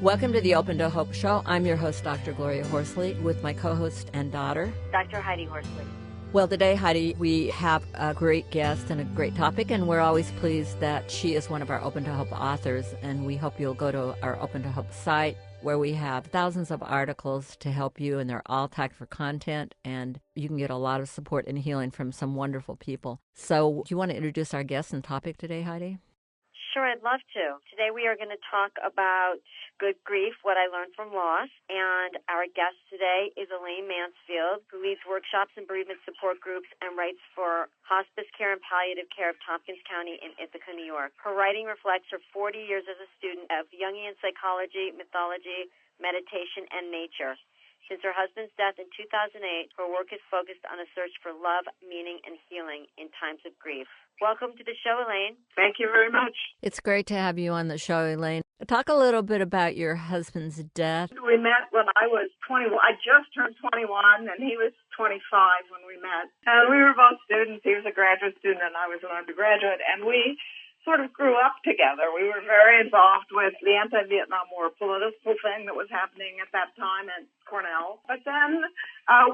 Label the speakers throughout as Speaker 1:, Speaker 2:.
Speaker 1: Welcome to the Open to Hope Show. I'm your host, Dr. Gloria Horsley, with my co-host and daughter,
Speaker 2: Dr. Heidi Horsley.
Speaker 1: Well, today, Heidi, we have a great guest and a great topic, and we're always pleased that she is one of our Open to Hope authors, and we hope you'll go to our Open to Hope site, where we have thousands of articles to help you, and they're all tagged for content, and you can get a lot of support and healing from some wonderful people. So do you want to introduce our guest and topic today, Heidi?
Speaker 2: Sure, I'd love to. Today we are going to talk about good grief, what I learned from loss, and our guest today is Elaine Mansfield, who leads workshops and bereavement support groups and writes for Hospice Care and Palliative Care of Tompkins County in Ithaca, New York. Her writing reflects her 40 years as a student of Jungian psychology, mythology, meditation, and nature. Since her husband's death in 2008, her work is focused on a search for love, meaning, and healing in times of grief. Welcome to the show, Elaine.
Speaker 3: Thank you very much.
Speaker 1: It's great to have you on the show, Elaine. Talk a little bit about your husband's death.
Speaker 3: We met when I was 21. I just turned 21, and he was 25 when we met. And we were both students. He was a graduate student, and I was an undergraduate, and we sort of grew up together. We were very involved with the anti-Vietnam War political thing that was happening at that time at Cornell. But then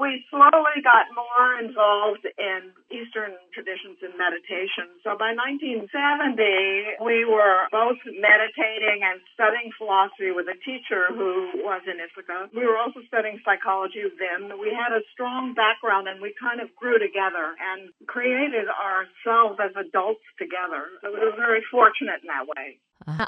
Speaker 3: we slowly got more involved in Eastern traditions and meditation. So by 1970, we were both meditating and studying philosophy with a teacher who was in Ithaca. We were also studying psychology then. We had a strong background, and we kind of grew together and created ourselves as adults together. So we were very fortunate in that way.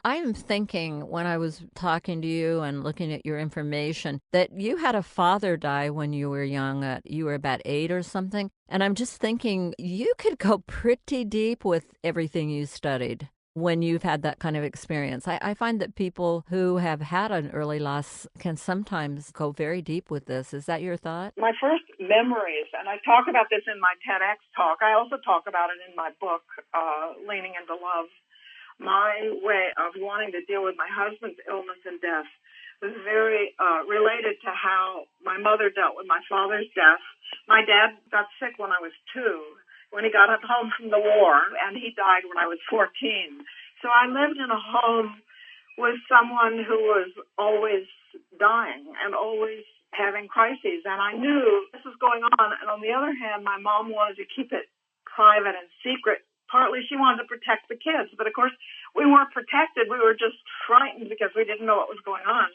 Speaker 1: I am thinking, when I was talking to you and looking at your information, that you had a father die when you were young. You were about 8 or something. And I'm just thinking you could go pretty deep with everything you studied when you've had that kind of experience. I find that people who have had an early loss can sometimes go very deep with this. Is that your thought?
Speaker 3: My first memories, and I talk about this in my TEDx talk. I also talk about it in my book, Leaning into Love. My way of wanting to deal with my husband's illness and death was very related to how my mother dealt with my father's death. My dad got sick when I was 2, when he got home from the war, and he died when I was 14. So I lived in a home with someone who was always dying and always having crises, and I knew this was going on. And on the other hand, my mom wanted to keep it private and secret. Partly she wanted to protect the kids, but of course we weren't protected. We were just frightened because we didn't know what was going on.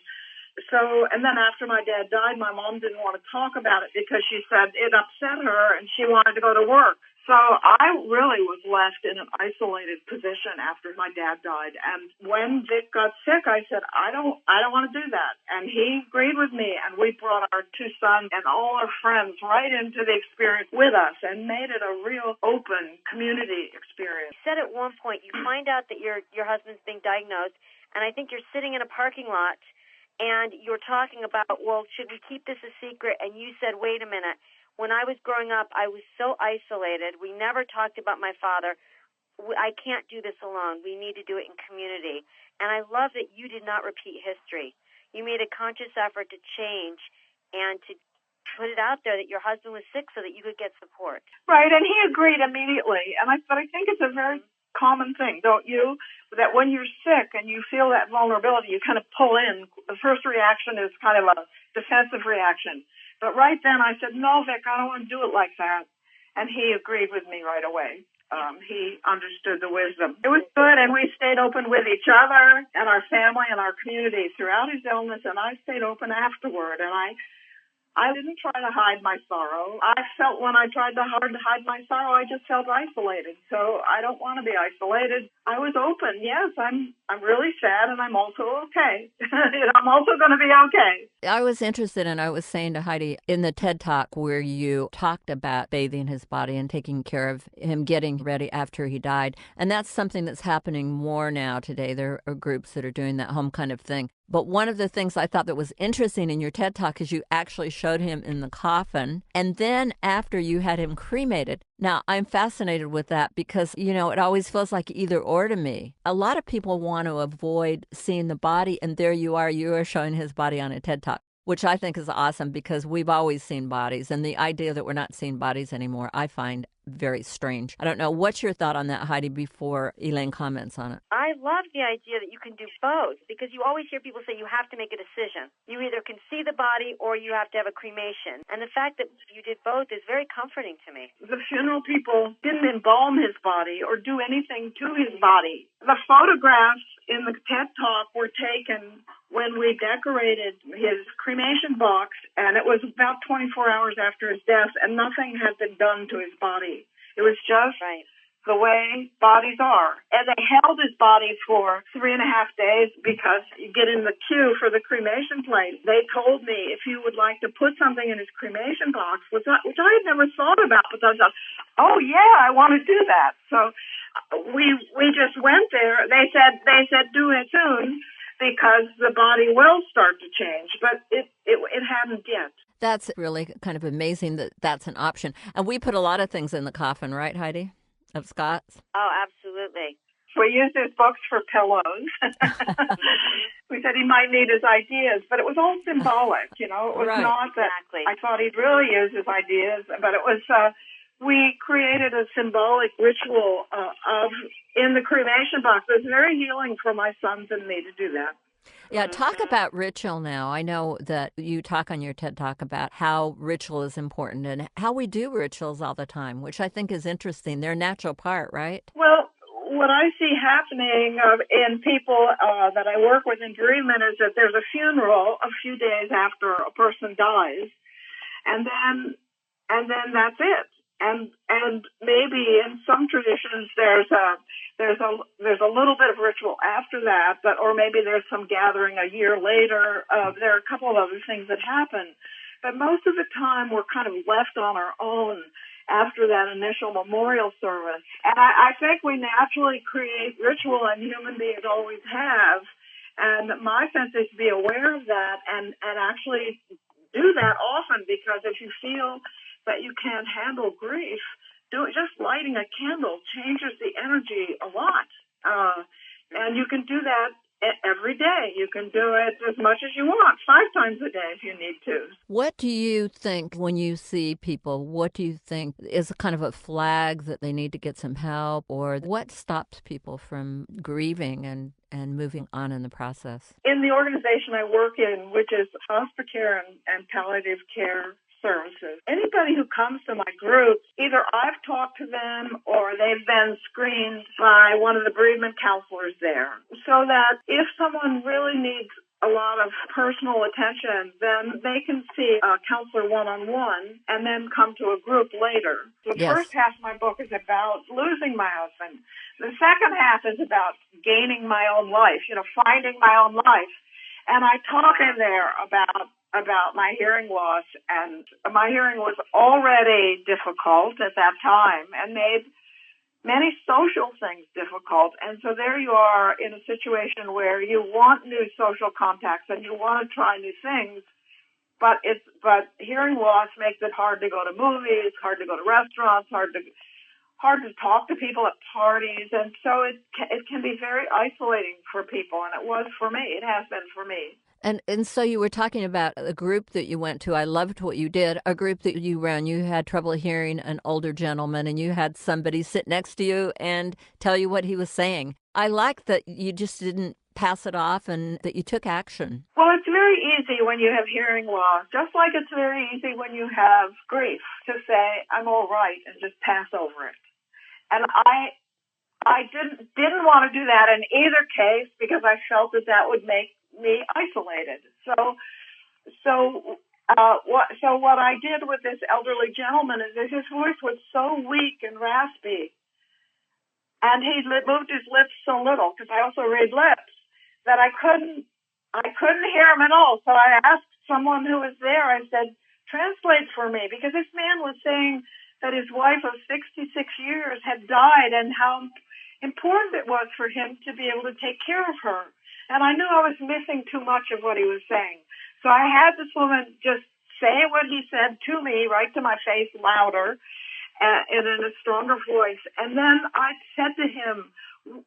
Speaker 3: So, and then after my dad died, my mom didn't want to talk about it because she said it upset her and she wanted to go to work. So I really was left in an isolated position after my dad died. And when Vic got sick, I said, I don't want to do that. And he agreed with me, and we brought our 2 sons and all our friends right into the experience with us and made it a real open community experience.
Speaker 2: You said at one point you find out that your husband's being diagnosed, and I think you're sitting in a parking lot and you're talking about, well, should we keep this a secret? And you said, wait a minute. When I was growing up, I was so isolated. We never talked about my father. I can't do this alone. We need to do it in community. And I love that you did not repeat history. You made a conscious effort to change and to put it out there that your husband was sick so that you could get support.
Speaker 3: Right, and he agreed immediately. But I think it's a very common thing, don't you? That when you're sick and you feel that vulnerability, you kind of pull in. The first reaction is kind of a defensive reaction. But right then I said, no, Vic, I don't want to do it like that. And he agreed with me right away. He understood the wisdom. It was good, and we stayed open with each other and our family and our community throughout his illness, and I stayed open afterward. And I didn't try to hide my sorrow. I felt when I tried to hide my sorrow, I just felt isolated. So I don't want to be isolated. I was open. Yes, I'm really sad, and I'm also okay. I'm also going to be okay.
Speaker 1: I was interested, and I was saying to Heidi, in the TED Talk where you talked about bathing his body and taking care of him, getting ready after he died. And that's something that's happening more now today. There are groups that are doing that home kind of thing. But one of the things I thought that was interesting in your TED Talk is you actually showed him in the coffin, and then after you had him cremated. Now, I'm fascinated with that because, it always feels like either or to me. A lot of people want to avoid seeing the body, and there you are showing his body on a TED Talk, which I think is awesome because we've always seen bodies, and the idea that we're not seeing bodies anymore, I find very strange. I don't know. What's your thought on that, Heidi, before Elaine comments on it?
Speaker 2: I love the idea that you can do both, because you always hear people say you have to make a decision. You either can see the body or you have to have a cremation. And the fact that you did both is very comforting to me.
Speaker 3: The funeral people didn't embalm his body or do anything to his body. The photographs in the TED Talk were taken when we decorated his cremation box, and it was about 24 hours after his death, and nothing had been done to his body. It was just the way bodies are. And they held his body for 3.5 days because you get in the queue for the cremation place. They told me if you would like to put something in his cremation box, which I had never thought about, but I thought, oh yeah, I want to do that. So we just went there. They said do it soon, because the body will start to change, but it hadn't yet.
Speaker 1: That's really kind of amazing that that's an option. And we put a lot of things in the coffin, right, Heidi, of Scott's?
Speaker 2: Oh, absolutely.
Speaker 3: We used his books for pillows. We said he might need his ideas, but it was all symbolic, It was not that I thought he'd really use his ideas, but it was... we created a symbolic ritual in the cremation box. It was very healing for my sons and me to do that.
Speaker 1: Yeah, talk about ritual now. I know that you talk on your TED Talk about how ritual is important and how we do rituals all the time, which I think is interesting. They're a natural part, right?
Speaker 3: Well, what I see happening in people that I work with in bereavement is that there's a funeral a few days after a person dies, and then that's it. And maybe in some traditions there's a little bit of ritual after that, or maybe there's some gathering a year later. There are a couple of other things that happen, but most of the time we're kind of left on our own after that initial memorial service. And I think we naturally create ritual, and human beings always have. And my sense is to be aware of that and actually do that often, because if you feel that you can't handle grief, just lighting a candle changes the energy a lot. And you can do that every day. You can do it as much as you want, 5 times a day if you need to.
Speaker 1: What do you think when you see people, what do you think is kind of a flag that they need to get some help, or what stops people from grieving and moving on in the process?
Speaker 3: In the organization I work in, which is hospice care and palliative care services, anybody who comes to my group, either I've talked to them or they've been screened by one of the bereavement counselors there, so that if someone really needs a lot of personal attention, then they can see a counselor one-on-one and then come to a group later. The first half of my book is about losing my husband. The second half is about gaining my own life, finding my own life. And I talk in there about my hearing loss, and my hearing was already difficult at that time and made many social things difficult. And so there you are in a situation where you want new social contacts and you want to try new things, but hearing loss makes it hard to go to movies, hard to go to restaurants, hard to talk to people at parties, and so it can be very isolating for people, and it was for me. It has been for me.
Speaker 1: And so you were talking about a group that you went to. I loved what you did. A group that you ran. You had trouble hearing an older gentleman, and you had somebody sit next to you and tell you what he was saying. I like that you just didn't pass it off and that you took action.
Speaker 3: Well, it's very easy when you have hearing loss, just like it's very easy when you have grief, to say, I'm all right, and just pass over it. And I didn't want to do that in either case, because I felt that would make me isolated. So what I did with this elderly gentleman is that his voice was so weak and raspy, and he moved his lips so little, because I also read lips, that I couldn't hear him at all. So I asked someone who was there, I said, translate for me, because this man was saying that his wife of 66 years had died and how important it was for him to be able to take care of her. And I knew I was missing too much of what he was saying. So I had this woman just say what he said to me, right to my face, louder, and in a stronger voice. And then I said to him,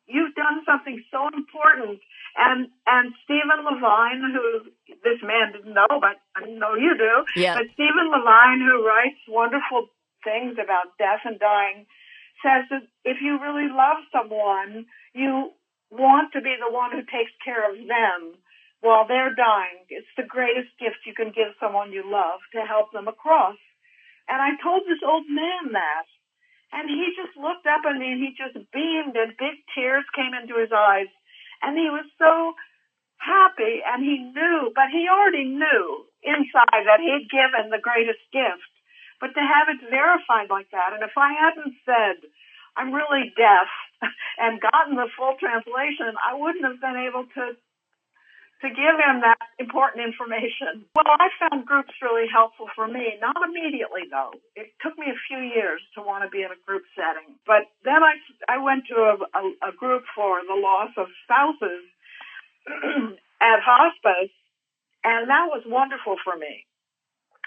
Speaker 3: you've done something so important. And Stephen Levine, who this man didn't know, but I know you do,
Speaker 1: yeah.
Speaker 3: But Stephen Levine, who writes wonderful things about death and dying, says that if you really love someone, you want to be the one who takes care of them while they're dying. It's the greatest gift you can give someone you love, to help them across. And I told this old man that, and he just looked up at me and he just beamed and big tears came into his eyes. And he was so happy, and he knew, but he already knew inside that he'd given the greatest gift. But to have it verified like that, and if I hadn't said, I'm really deaf, and gotten the full translation, I wouldn't have been able to give him that important information. Well, I found groups really helpful for me. Not immediately, though. It took me a few years to want to be in a group setting. But then I went to a group for the loss of spouses at hospice, and that was wonderful for me.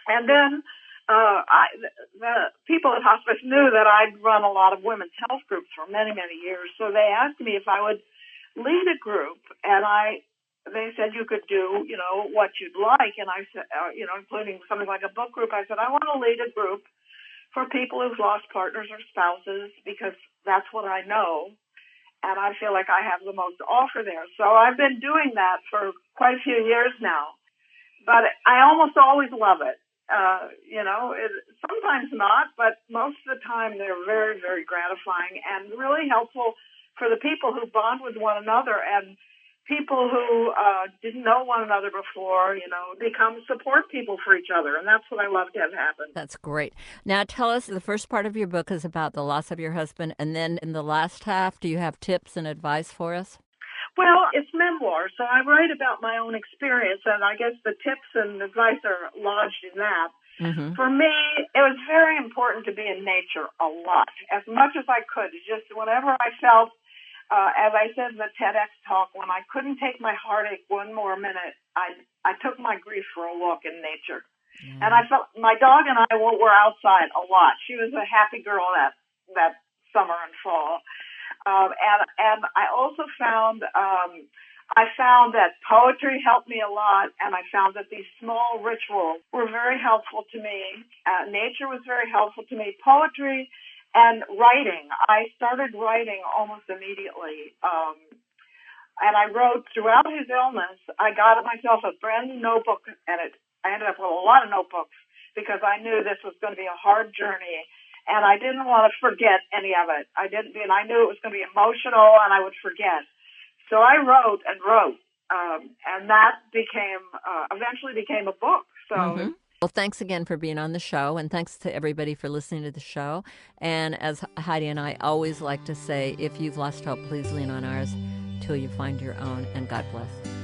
Speaker 3: And then the people at hospice knew that I'd run a lot of women's health groups for many, many years, so they asked me if I would lead a group, and they said you could do, what you'd like, and I said, including something like a book group. I said, I want to lead a group for people who've lost partners or spouses, because that's what I know, and I feel like I have the most to offer there. So I've been doing that for quite a few years now, but I almost always love it. Sometimes not, but most of the time they're very, very gratifying and really helpful for the people who bond with one another, and people who didn't know one another before, become support people for each other. And that's what I love to have happen.
Speaker 1: That's great. Now tell us, the first part of your book is about the loss of your husband, and then in the last half, do you have tips and advice for us?
Speaker 3: Well, it's memoir, so I write about my own experience, and I guess the tips and advice are lodged in that. Mm-hmm. For me, it was very important to be in nature a lot, as much as I could. Just whenever I felt, as I said in the TEDx talk, when I couldn't take my heartache one more minute, I took my grief for a walk in nature. Mm. And I felt my dog and I were outside a lot. She was a happy girl that summer and fall. And I also found that poetry helped me a lot, and I found that these small rituals were very helpful to me. Nature was very helpful to me. Poetry and writing. I started writing almost immediately. And I wrote throughout his illness. I got myself a brand new notebook, and I ended up with a lot of notebooks because I knew this was going to be a hard journey. And I didn't want to forget any of it. I knew it was going to be emotional, and I would forget. So I wrote and wrote, and that eventually became a book. So.
Speaker 1: Mm-hmm. Well, thanks again for being on the show, and thanks to everybody for listening to the show. And as Heidi and I always like to say, if you've lost hope, please lean on ours till you find your own, and God bless.